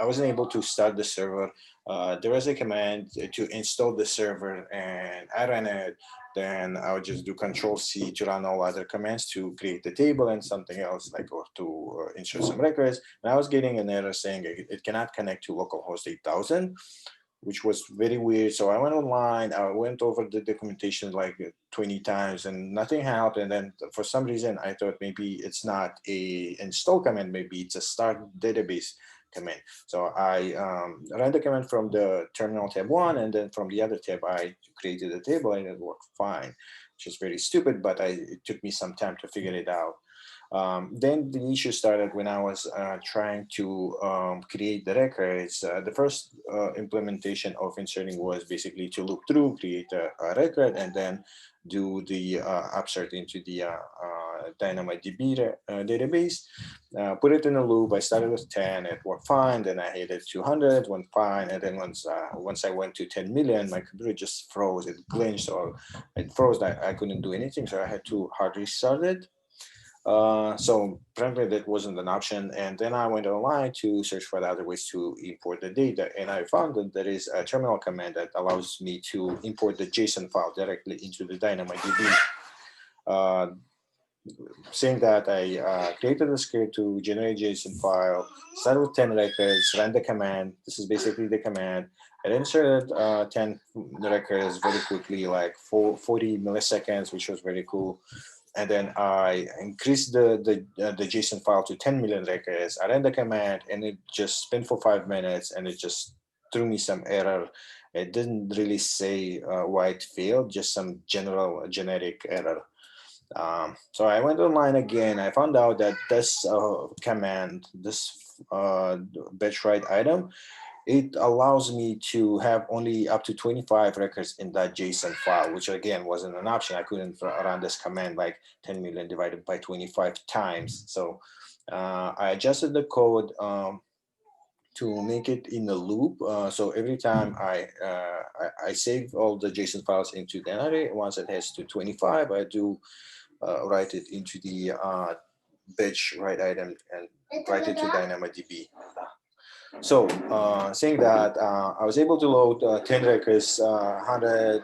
I wasn't able to start the server. There was a command to install the server, and I ran it. Then I would just do Control C to run all other commands to create the table and something else, like or to insert some records. And I was getting an error saying it cannot connect to localhost 8000, which was very weird. So I went online, I went over the documentation like 20 times and nothing helped. And then for some reason, I thought maybe it's not a install command, maybe it's a start database command. So I ran the command from the terminal tab 1, and then from the other tab, I created a table and it worked fine, which is very stupid, but it took me some time to figure it out. Then the issue started when I was trying to create the records. The first implementation of inserting was basically to loop through, create a record, and then do the upsert into the DynamoDB database. Put it in a loop. I started with 10, it worked fine. Then I hit it 200, went fine. And then once I went to 10 million, my computer just froze. It glitched, or it froze. I couldn't do anything, so I had to hard restart it. So frankly, that wasn't an option. And then I went online to search for the other ways to import the data. And I found that there is a terminal command that allows me to import the JSON file directly into the DynamoDB. Saying that, I created a script to generate JSON file, started with 10 records, ran the command. This is basically the command. It inserted 10 records very quickly, like 40 milliseconds, which was very cool. And then I increased the JSON file to 10 million records. I ran the command, and it just spent for 5 minutes, and it just threw me some error. It didn't really say why it failed, just some generic error. So I went online again. I found out that this command, this batch write item, it allows me to have only up to 25 records in that JSON file, which again wasn't an option. I couldn't run this command like 10 million divided by 25 times. So I adjusted the code to make it in a loop. So every time I save all the JSON files into the array, once it has to 25, I do write it into the batch write item and write it to DynamoDB. So saying that, I was able to load 10 records, 100,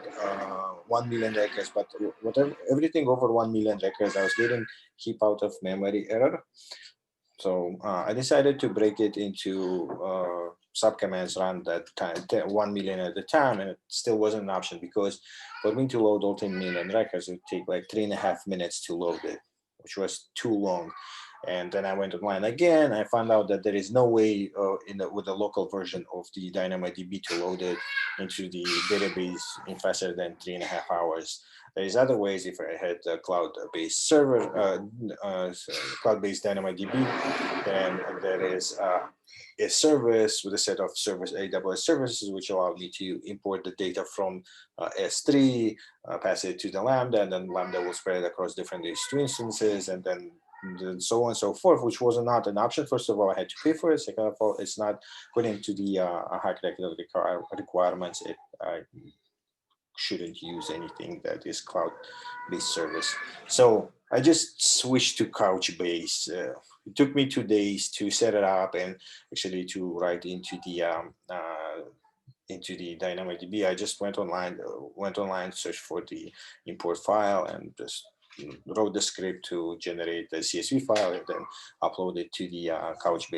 1 million records, but everything over 1 million records, I was getting keep out of memory error. So I decided to break it into subcommands, run that kind of 1 million at a time, and it still wasn't an option because for me to load all 10 million records, it would take like 3.5 minutes to load it, which was too long. And then I went online again. I found out that there is no way with the local version of the DynamoDB to load it into the database in faster than 3.5 hours. There is other ways. If I had a cloud-based server, cloud-based DynamoDB, then there is a service with a set of AWS services, which allow me to import the data from S3, pass it to the Lambda, and then Lambda will spread it across different H2 instances, and then so on and so forth, which was not an option. First of all, I had to pay for it. Second of all, it's not according to the hack requirements. I shouldn't use anything that is cloud-based service. So I just switched to Couchbase. It took me 2 days to set it up and actually to write into the DynamoDB. I just went online, searched for the import file, and just wrote the script to generate the CSV file and then upload it to the Couchbase.